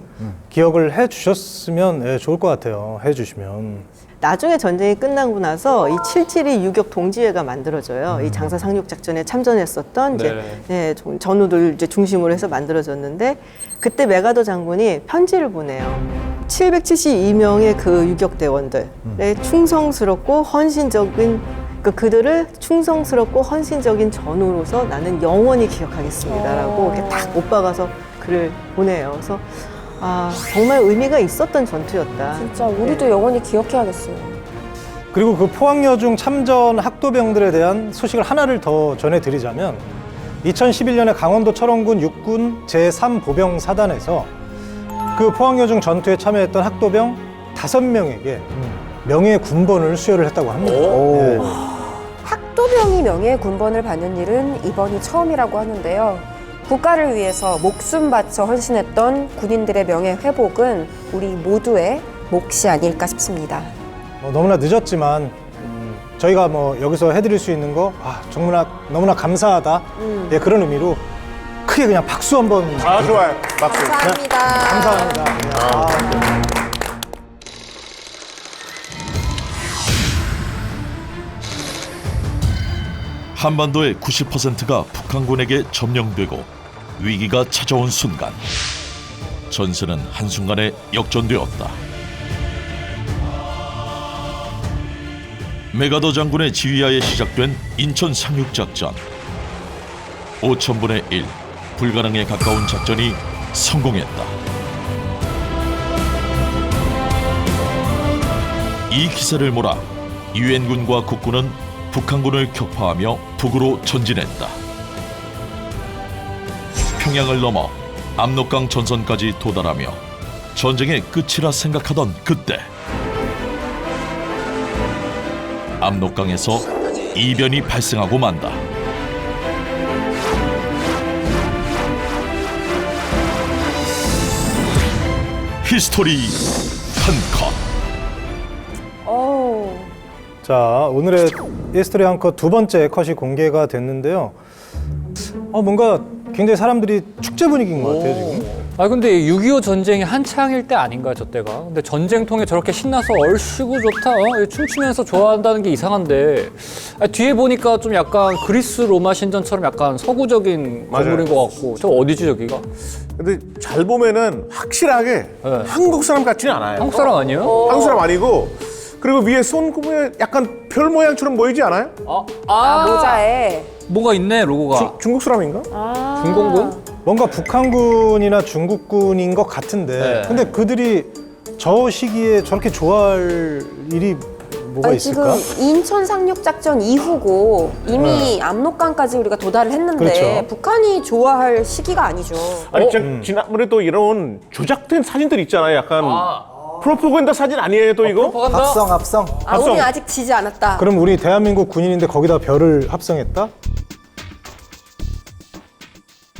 기억을 해 주셨으면 좋을 것 같아요. 해 주시면. 나중에 전쟁이 끝나고 나서 이 772 유격 동지회가 만들어져요. 이 장사 상륙 작전에 참전했었던 이제 전우들 이제 중심으로 해서 만들어졌는데 그때 메가더 장군이 편지를 보내요. 772명의 그 유격대원들의 충성스럽고 헌신적인 그들을 충성스럽고 헌신적인 전우로서 나는 영원히 기억하겠습니다라고 이렇게 딱 못 박아서 글을 보내요. 그래서 정말 의미가 있었던 전투였다. 진짜 우리도 영원히 기억해야겠어요. 그리고 그 포항여중 참전 학도병들에 대한 소식을 하나를 더 전해드리자면 2011년에 강원도 철원군 육군 제3보병사단에서 그 포항여중 전투에 참여했던 학도병 5명에게 명예군번을 수여를 했다고 합니다. 네. 학도병이 명예군번을 받는 일은 이번이 처음이라고 하는데요. 국가를 위해서 목숨 바쳐 헌신했던 군인들의 명예 회복은 우리 모두의 몫이 아닐까 싶습니다. 너무나 늦었지만 저희가 뭐 여기서 해드릴 수 있는 거 너무나 감사하다. 예, 그런 의미로 크게 그냥 박수 한번. 아, 좋아요. 박수. 감사합니다. 감사합니다. 네. 한반도의 90%가 북한군에게 점령되고 위기가 찾아온 순간 전세는 한순간에 역전되었다. 메가더 장군의 지휘하에 시작된 인천 상륙작전. 5,000분의 1, 불가능에 가까운 작전이 성공했다. 이 기세를 몰아 유엔군과 국군은 북한군을 격파하며 북으로 전진했다. 평양을 넘어 압록강 전선까지 도달하며 전쟁의 끝이라 생각하던 그때 압록강에서 이변이 발생하고 만다. 히스토리 한 컷. 자, 오늘의 히스토리 한 컷 두 번째 컷이 공개가 됐는데요. 뭔가 굉장히 사람들이 축제 분위기인 것 같아요, 지금. 근데 6.25 전쟁이 한창일 때 아닌가요, 저 때가? 근데 전쟁통에 저렇게 신나서 얼씨구 좋다, 춤추면서 좋아한다는 게 이상한데, 뒤에 보니까 좀 약간 그리스 로마 신전처럼 약간 서구적인 건물인 것 같고, 저 어디지, 저기가? 근데 잘 보면은 확실하게 한국 사람 같지는 않아요. 한국 사람 아니에요? 한국 사람 아니고, 그리고 위에 손금에 약간 별 모양처럼 보이지 않아요? 모자에. 뭐가 있네, 로고가. 중국 사람인가? 중공군? 뭔가 북한군이나 중국군인 것 같은데, 네. 근데 그들이 저 시기에 저렇게 좋아할 일이 뭐가 있을까? 지금 인천 상륙작전 이후고 이미 압록강까지 우리가 도달을 했는데 그렇죠. 북한이 좋아할 시기가 아니죠. 아니, 지난번에 또 이런 조작된 사진들 있잖아요. 약간 프로파간다 사진 아니에요, 또 이거? 프로파간다? 합성. 우리 아직 지지 않았다. 그럼 우리 대한민국 군인인데 거기다 별을 합성했다?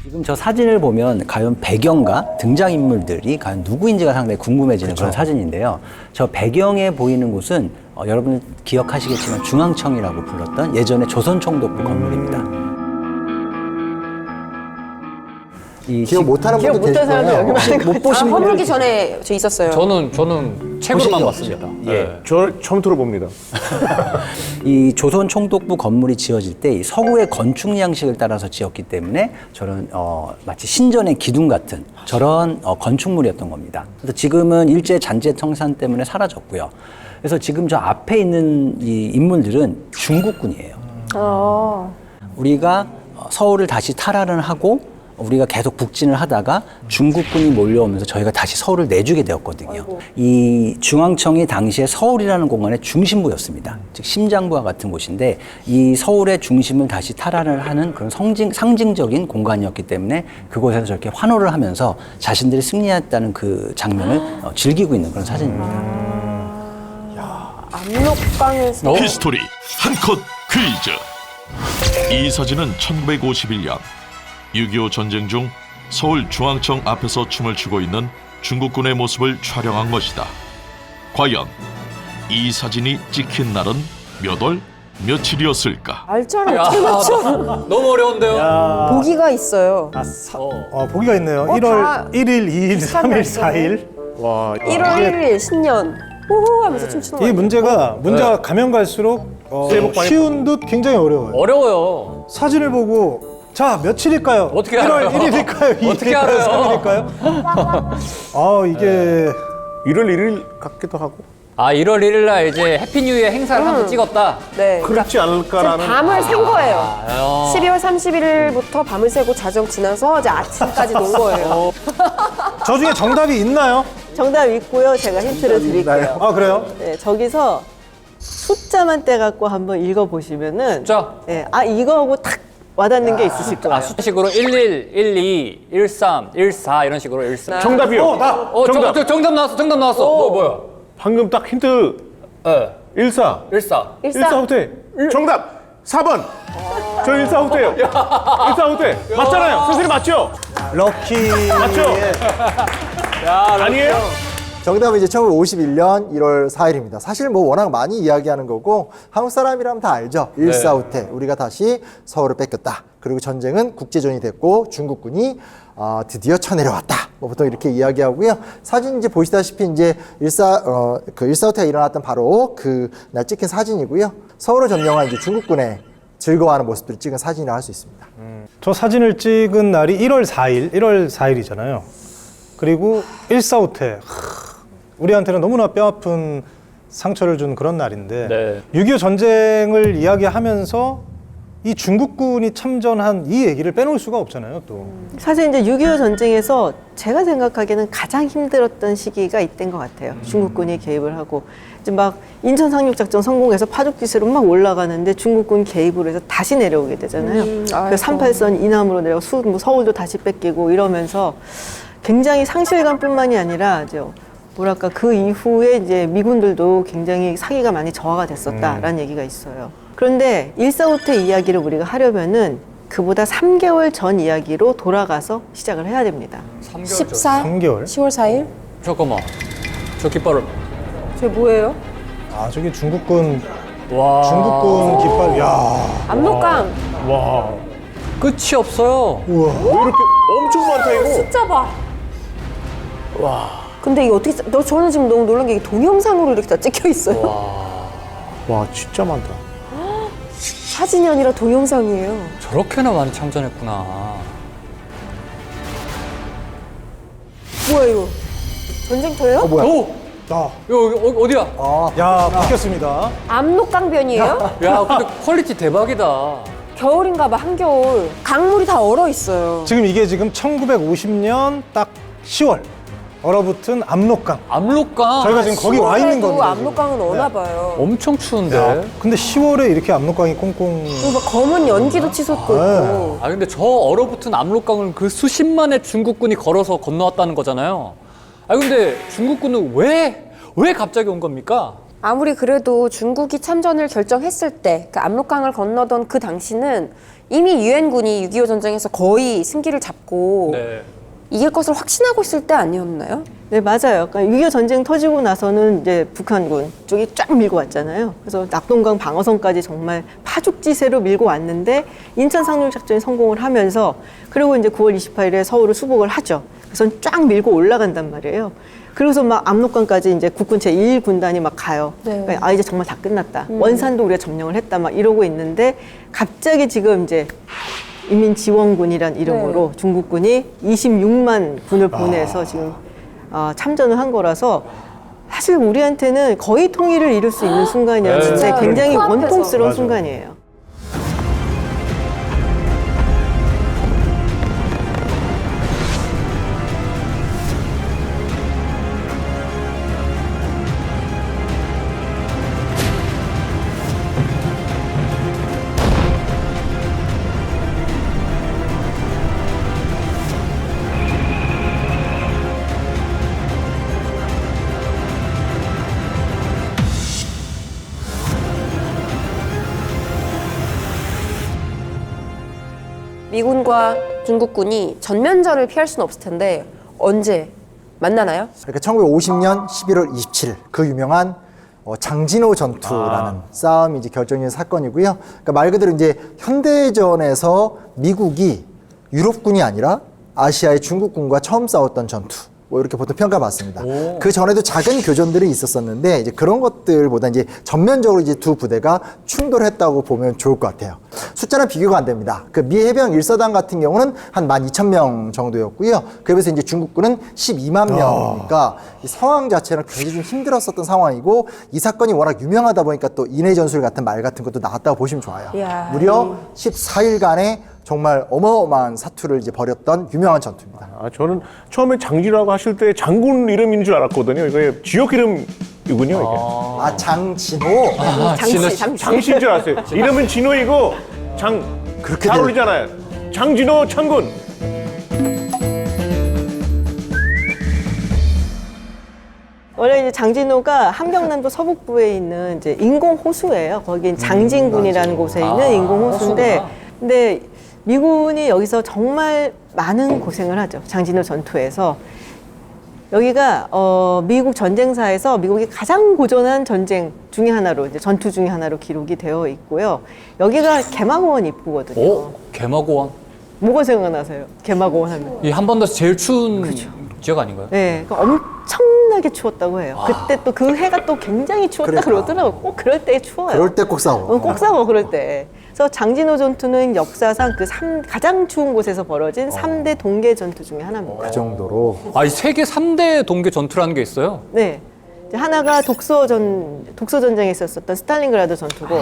지금 저 사진을 보면 과연 배경과 등장인물들이 과연 누구인지가 상당히 궁금해지는 그런 사진인데요. 저 배경에 보이는 곳은 여러분 기억하시겠지만 중앙청이라고 불렀던 예전에 조선총독부 건물입니다. 기억 못하는 기억 분도 못하는 계실 사람도 여기 거예요. 많은 것 못 보신 분들 허물기 전에 저 있었어요. 저는 책으로만 봤습니다. 예. 저 처음 들어봅니다. 이 조선 총독부 건물이 지어질 때 이 서구의 건축 양식을 따라서 지었기 때문에 저런 마치 신전의 기둥 같은 저런 건축물이었던 겁니다. 그래서 지금은 일제 잔재 청산 때문에 사라졌고요. 그래서 지금 저 앞에 있는 이 인물들은 중국군이에요. 우리가 서울을 다시 탈환을 하고 우리가 계속 북진을 하다가 중국군이 몰려오면서 저희가 다시 서울을 내주게 되었거든요. 이 중앙청이 당시에 서울이라는 공간의 중심부였습니다. 즉 심장부와 같은 곳인데 이 서울의 중심을 다시 탈환을 하는 그런 상징적인 공간이었기 때문에 그곳에서 저렇게 환호를 하면서 자신들이 승리했다는 그 장면을 즐기고 있는 그런 사진입니다. 압록강에서 히스토리 한 컷 퀴즈. 이 사진은 1951년 6.25 전쟁 중 서울 중앙청 앞에서 춤을 추고 있는 중국군의 모습을 촬영한 것이다. 과연 이 사진이 찍힌 날은 몇 월 며칠이었을까? 알잖아. 어떻게 맞춰? 너무 어려운데요? 보기가 있어요. 보기가 있네요. 다 1월 1일, 2일, 비슷한 3일, 날짜네. 4일. 와, 1월 1일 신년 호호 하면서 춤추는 이 거예요. 문제가 가면 갈수록 쉬운 듯 굉장히 어려워요. 어려워요. 사진을 보고 자, 며칠일까요? 어떻게 1월 알아요? 1일일까요? 어떻게 2일일까요? 알아요? 3일일까요? 이게 1월 1일 같기도 하고. 1월 1일 날 이제 해피뉴이어 행사를 한번 찍었다. 네. 그렇지 않을까라는. 밤을 샌 거예요. 12월 31일부터 밤을 새고 자정 지나서 이제 아침까지 논 거예요. 저 중에 정답이 있나요? 정답 있고요. 제가 힌트를 드릴게요. 그래요? 네, 저기서 숫자만 떼갖고 한번 읽어보시면은 숫자? 네, 이거하고 탁 와닿는 게 있으실 거예요. 숫자식으로 11, 12, 13, 14 이런 식으로 14. 정답이요. 정답 나왔어. 정답 나왔어. 뭐야? 방금 딱 힌트 네. 14. 14. 일사후퇴. 정답 4번. 저 일사후퇴요. 일사후퇴. 맞잖아요. 선생님 맞죠? 럭키 맞죠? 아니에요? 정답은 이제 1951년 1월 4일입니다. 사실 뭐 워낙 많이 이야기하는 거고 한국 사람이라면 다 알죠. 일사후퇴. 우리가 다시 서울을 뺏겼다. 그리고 전쟁은 국제전이 됐고 중국군이 드디어 쳐내려왔다. 뭐 보통 이렇게 이야기하고요. 사진 이제 보시다시피 이제 일사후퇴가 일어났던 바로 그날 찍힌 사진이고요. 서울을 점령한 이제 중국군의 즐거워하는 모습들을 찍은 사진이라고 할 수 있습니다. 저 사진을 찍은 날이 1월 4일이잖아요. 그리고 일사후퇴. 우리한테는 너무나 뼈아픈 상처를 준 그런 날인데 네. 6.25 전쟁을 이야기하면서 이 중국군이 참전한 이 얘기를 빼놓을 수가 없잖아요, 또. 사실 이제 6.25 전쟁에서 제가 생각하기에는 가장 힘들었던 시기가 이때인 것 같아요. 중국군이 개입을 하고 이제 막 인천 상륙작전 성공해서 파죽지세로 막 올라가는데 중국군 개입으로 해서 다시 내려오게 되잖아요. 그래서 38선 이남으로 내려가고 뭐 서울도 다시 뺏기고 이러면서 굉장히 상실감뿐만이 아니라 이제 뭐랄까 그 이후에 이제 미군들도 굉장히 사기가 많이 저하가 됐었다라는 얘기가 있어요. 그런데 일사후퇴 이야기를 우리가 하려면은 그보다 3개월 전 이야기로 돌아가서 시작을 해야 됩니다. 3개월? 10월 4일? 잠깐만. 저 깃발을. 저게 뭐예요? 아, 저기 중국군 와. 깃발. 야. 압록강. 와. 끝이 없어요. 왜 이렇게 엄청 많다 이거. 숫자 봐. 와. 근데 이게 어떻게 저는 지금 너무 놀란 게 이게 동영상으로 이렇게 다 찍혀 있어요. 와 진짜 많다. 사진이 아니라 동영상이에요. 저렇게나 많이 참전했구나. 뭐야 이거? 전쟁터예요? 뭐야? 오! 여기 어디야? 야, 바뀌었습니다. 압록강변이에요? 야, 근데 퀄리티 대박이다. 겨울인가 봐, 한겨울. 강물이 다 얼어 있어요. 지금 이게 지금 1950년 딱 10월 얼어붙은 압록강. 압록강. 저희가 지금 거기 와 있는 겁니다. 지금. 압록강은 오나 봐요. 엄청 추운데. 야, 근데 10월에 이렇게 압록강이 꽁꽁. 그리고 막 검은 연기도 치솟고 있고. 아 근데 저 얼어붙은 압록강을 그 수십만의 중국군이 걸어서 건너왔다는 거잖아요. 아 근데 중국군은 왜 갑자기 온 겁니까? 아무리 그래도 중국이 참전을 결정했을 때 그 압록강을 건너던 그 당시는 이미 유엔군이 6.25 전쟁에서 거의 승기를 잡고 네. 이길 것을 확신하고 있을 때 아니었나요? 네, 맞아요. 그러니까 6.25 전쟁 터지고 나서는 이제 북한군 쪽이 쫙 밀고 왔잖아요. 그래서 낙동강 방어선까지 정말 파죽지세로 밀고 왔는데 인천 상륙작전이 성공을 하면서 그리고 이제 9월 28일에 서울을 수복을 하죠. 그래서 쫙 밀고 올라간단 말이에요. 그래서 막 압록강까지 이제 국군 제1군단이 막 가요. 네. 그러니까 이제 정말 다 끝났다. 원산도 우리가 점령을 했다. 막 이러고 있는데 갑자기 지금 이제 인민지원군이란 이름으로 중국군이 26만 군을 보내서 지금 참전을 한 거라서 사실 우리한테는 거의 통일을 이룰 수 있는 순간이었는데 진짜 굉장히 코앞에서. 원통스러운 맞아. 순간이에요. 미군과 중국군이 전면전을 피할 수는 없을 텐데 언제 만나나요? 그러니까 1950년 11월 27일 그 유명한 장진호 전투라는 싸움이 이제 결정적인 사건이고요. 그러니까 말 그대로 이제 현대전에서 미국이 유럽군이 아니라 아시아의 중국군과 처음 싸웠던 전투. 뭐 이렇게 보통 평가받습니다. 그 전에도 작은 교전들이 있었었는데 이제 그런 것들보다 이제 전면적으로 이제 두 부대가 충돌했다고 보면 좋을 것 같아요. 숫자는 비교가 안 됩니다. 그 미 해병 1사단 같은 경우는 한 12,000명 정도였고요. 그래서 이제 중국군은 12만 명이니까 이 상황 자체는 굉장히 좀 힘들었었던 상황이고 이 사건이 워낙 유명하다 보니까 또 인해 전술 같은 말 같은 것도 나왔다고 보시면 좋아요. 이야. 무려 14일간의 정말 어마어마한 사투를 이제 벌였던 유명한 전투입니다. 저는 처음에 장진호라고 하실 때 장군 이름인 줄 알았거든요. 이거 지역 이름이군요. 이게. 장진호. 장씨인 줄 알았어요. 이름은 진호이고 그렇게 잘 될- 어울리잖아요. 장진호 장군. 원래 이제 장진호가 함경남도 서북부에 있는 이제 인공 호수예요. 거긴 장진군이라는 곳에 있는 인공 호수인데, 근데 미군이 여기서 정말 많은 고생을 하죠. 장진호 전투에서. 여기가 미국 전쟁사에서 미국이 가장 고전한 전쟁 중에 하나로, 이제 전투 중에 하나로 기록이 되어 있고요. 여기가 개마고원 입구거든요. 오, 개마고원. 뭐가 생각나세요? 개마고원 하면. 이 한반도에서 제일 추운 지역 아닌가요? 네, 그러니까 엄청나게 추웠다고 해요. 그때 또 그 해가 또 굉장히 추웠다 그러더라고요. 꼭 그럴 때 추워요. 그럴 때 꼭 싸워. 꼭 싸워, 그럴 때. 그래서 장진호 전투는 역사상 그 가장 추운 곳에서 벌어진 3대 동계 전투 중에 하나입니다. 그 정도로. 아, 이 세계 3대 동계 전투라는 게 있어요? 네. 이제 하나가 독소 전쟁에 있었던 스탈린그라드 전투고,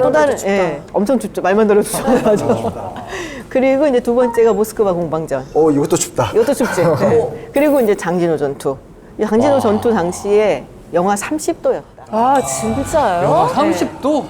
또 다른, 예, 엄청 춥죠. 말만 들어도 춥죠. 맞아. 그리고 이제 두 번째가 모스크바 공방전. 이것도 춥다. 이것도 춥지. 네. 그리고 이제 장진호 전투. 이 장진호 전투 당시에 영하 30도였다. 아, 진짜요? 영하 30도?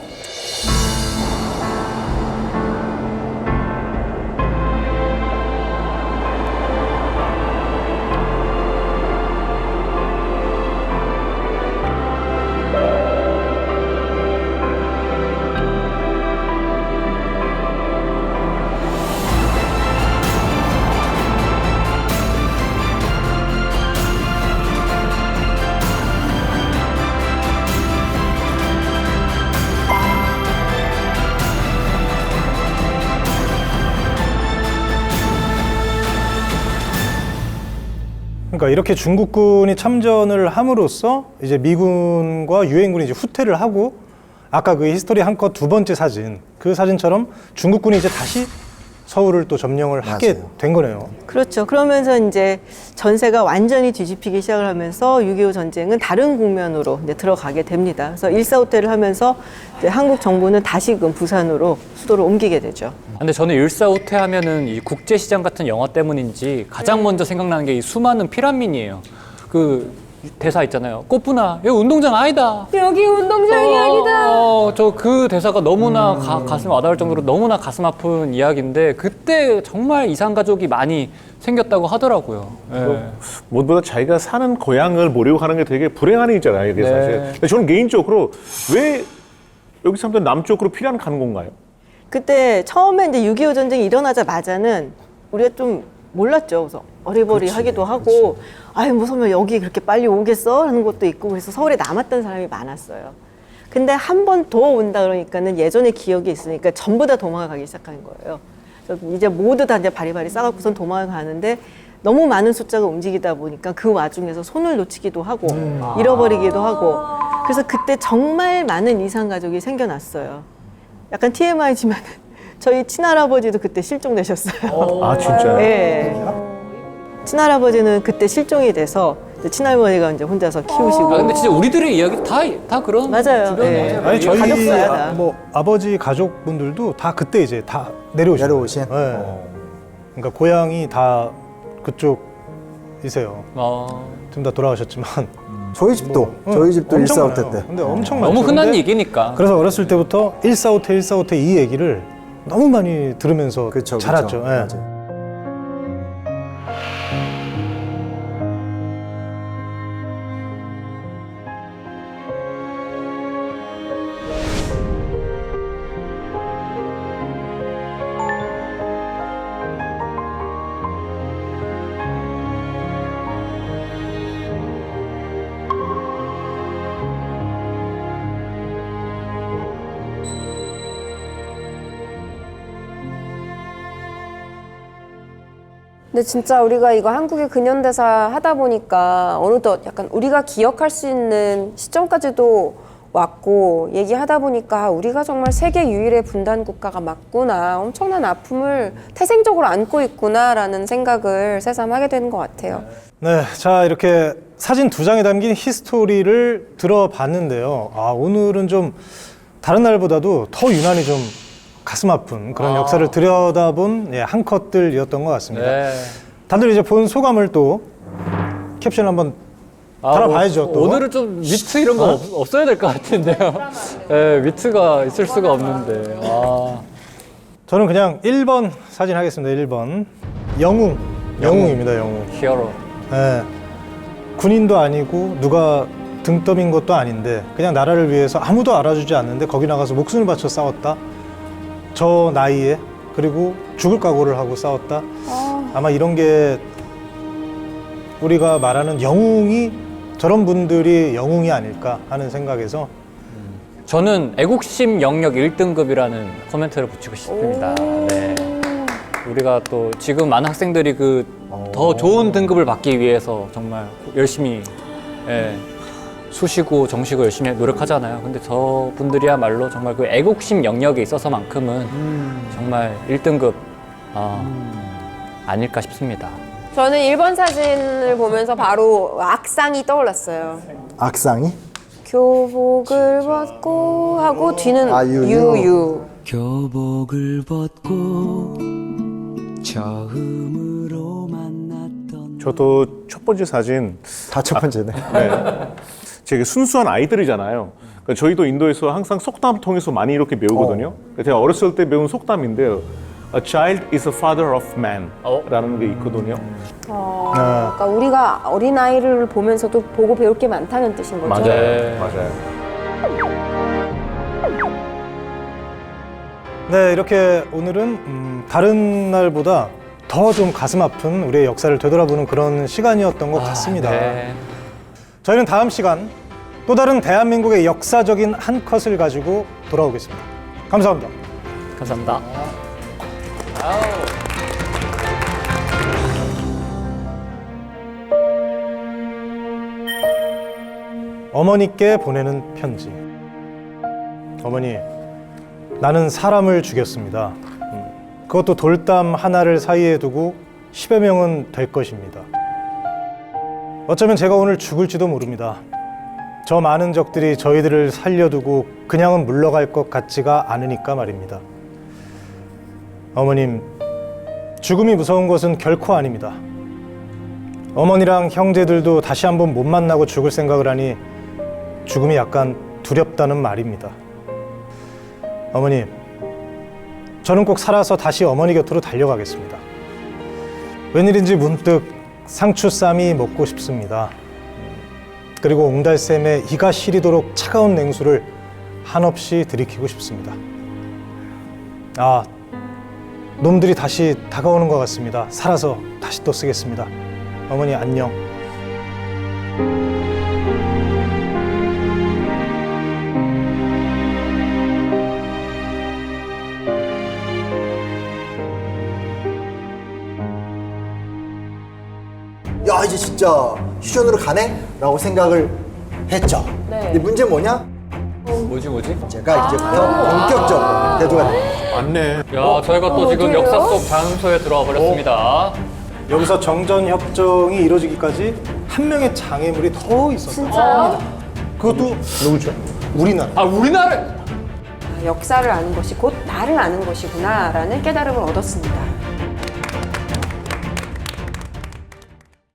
그러니까 이렇게 중국군이 참전을 함으로써 이제 미군과 유엔군이 이제 후퇴를 하고 아까 그 히스토리 한컷 두 번째 사진 그 사진처럼 중국군이 이제 다시 서울을 또 점령을 하게 맞아요. 된 거네요. 그렇죠. 그러면서 이제 전세가 완전히 뒤집히기 시작을 하면서 6.25 전쟁은 다른 국면으로 이제 들어가게 됩니다. 그래서 일사후퇴를 하면서 이제 한국 정부는 다시금 부산으로 수도를 옮기게 되죠. 근데 저는 일사후퇴 하면은 이 국제시장 같은 영화 때문인지 가장 먼저 생각나는 게 이 수많은 피란민이에요. 그 대사 있잖아요. 꽃분아, 여기 운동장 아니다. 여기 운동장이 아니다. 저 그 대사가 너무나 가슴 와닿을 정도로 너무나 가슴 아픈 이야기인데 그때 정말 이산가족이 많이 생겼다고 하더라고요. 예. 무엇보다 자기가 사는 고향을 모르고 하는 게 되게 불행한 일이잖아요, 이게 네. 사실. 근데 저는 개인적으로 왜 여기 사람들 남쪽으로 피난 가는 건가요? 그때 처음에 이제 6.25 전쟁이 일어나자마자는 우리가 좀 몰랐죠. 그래서 어리버리하기도 하고, 아유, 무서우면 여기 그렇게 빨리 오겠어? 하는 것도 있고, 그래서 서울에 남았던 사람이 많았어요. 근데 한 번 더 온다 그러니까는 예전의 기억이 있으니까 전부 다 도망을 가기 시작한 거예요. 그래서 이제 모두 다 이제 바리바리 싸갖고선 도망을 가는데 너무 많은 숫자가 움직이다 보니까 그 와중에서 손을 놓치기도 하고, 잃어버리기도 하고, 그래서 그때 정말 많은 이산 가족이 생겨났어요. 약간 TMI지만 저희 친할아버지도 그때 실종되셨어요. 아, 진짜요? 네. 친할아버지는 그때 실종이 돼서 이제 친할머니가 이제 혼자서 키우시고. 근데 진짜 우리들의 이야기 다 그런 맞아요. 주변에. 네. 아니 저희 가족사야, 다. 뭐 아버지 가족분들도 다 그때 이제 다 내려오신. 내려오신? 그러니까 고향이 다 그쪽이세요. 좀 다 돌아가셨지만 저희 집도 저희 집도 엄청 일사후퇴 많아요. 때. 근데 엄청 너무 많죠. 흔한 근데 얘기니까. 그래서 어렸을 때부터 일사후퇴 이 얘기를 너무 많이 들으면서 그쵸, 자랐죠. 그쵸. 예. 맞아요. 근데 진짜 우리가 이거 한국의 근현대사 하다 보니까 어느덧 약간 우리가 기억할 수 있는 시점까지도 왔고 얘기하다 보니까 우리가 정말 세계 유일의 분단 국가가 맞구나, 엄청난 아픔을 태생적으로 안고 있구나라는 생각을 새삼 하게 되는 것 같아요. 네, 자 이렇게 사진 두 장에 담긴 히스토리를 들어봤는데요. 오늘은 좀 다른 날보다도 더 유난히 좀 가슴 아픈 그런 역사를 들여다본 한 컷들이었던 것 같습니다. 네. 다들 이제 본 소감을 또 캡션 한번 달아봐야죠. 또. 오늘은 좀 위트 이런 거 없어야 될 것 같은데요. 네, 위트가 있을 수가 없는데. 저는 그냥 1번 사진 하겠습니다. 1번 영웅입니다. 영웅. 히어로. 네. 군인도 아니고 누가 등 떠민 것도 아닌데 그냥 나라를 위해서 아무도 알아주지 않는데 거기 나가서 목숨을 바쳐 싸웠다. 저 나이에. 그리고 죽을 각오를 하고 싸웠다. 아마 이런 게 우리가 말하는 영웅이 저런 분들이 영웅이 아닐까 하는 생각에서 저는 애국심 영역 1등급이라는 코멘트를 붙이고 싶습니다. 네. 우리가 또 지금 많은 학생들이 그 더 좋은 등급을 받기 위해서 정말 열심히 수시고 정시고 열심히 노력하잖아요. 근데 저 분들이야말로 정말 그 애국심 영역에 있어서만큼은 정말 1등급 아닐까 싶습니다. 저는 1번 사진을 보면서 바로 악상이 떠올랐어요. 악상이? 교복을 벗고 하고 뒤는 유유. 유유. 교복을 벗고 처음으로 만났던 저도 첫 번째 사진 다 첫 번째네. 네. 되게 순수한 아이들이잖아요. 그러니까 저희도 인도에서 항상 속담 통해서 많이 이렇게 배우거든요. 제가 어렸을 때 배운 속담인데요. A child is a father of man 라는 게 있거든요. 그러니까 우리가 어린아이를 보면서도 보고 배울 게 많다는 뜻인 거죠. 맞아요. 네, 이렇게 오늘은 다른 날보다 더 좀 가슴 아픈 우리의 역사를 되돌아보는 그런 시간이었던 것 같습니다. 네. 저희는 다음 시간 또 다른 대한민국의 역사적인 한 컷을 가지고 돌아오겠습니다. 감사합니다. 감사합니다. 어머니께 보내는 편지. 어머니, 나는 사람을 죽였습니다. 그것도 돌담 하나를 사이에 두고 10여 명은 될 것입니다. 어쩌면 제가 오늘 죽을지도 모릅니다. 저 많은 적들이 저희들을 살려두고 그냥은 물러갈 것 같지가 않으니까 말입니다. 어머님, 죽음이 무서운 것은 결코 아닙니다. 어머니랑 형제들도 다시 한번 못 만나고 죽을 생각을 하니 죽음이 약간 두렵다는 말입니다. 어머님, 저는 꼭 살아서 다시 어머니 곁으로 달려가겠습니다. 웬일인지 문득 상추쌈이 먹고 싶습니다. 그리고 옹달샘에 이가 시리도록 차가운 냉수를 한없이 들이키고 싶습니다. 아, 놈들이 다시 다가오는 것 같습니다. 살아서 다시 또 쓰겠습니다. 어머니 안녕. 야, 이제 진짜 휴전으로 가네? 라고 생각을 했죠. 네. 근데 문제 뭐냐? 뭐지? 제가 이제부터 본격적 대두가 됩니다. 맞네. 야, 저희가 또 지금 어디예요? 역사 속 장소에 들어와 버렸습니다. 여기서 정전 협정이 이루어지기까지 한 명의 장애물이 더 있었어요. 진짜요? 그것도 누구죠? 우리나라. 아, 우리나라! 역사를 아는 것이 곧 나를 아는 것이구나라는 깨달음을 얻었습니다.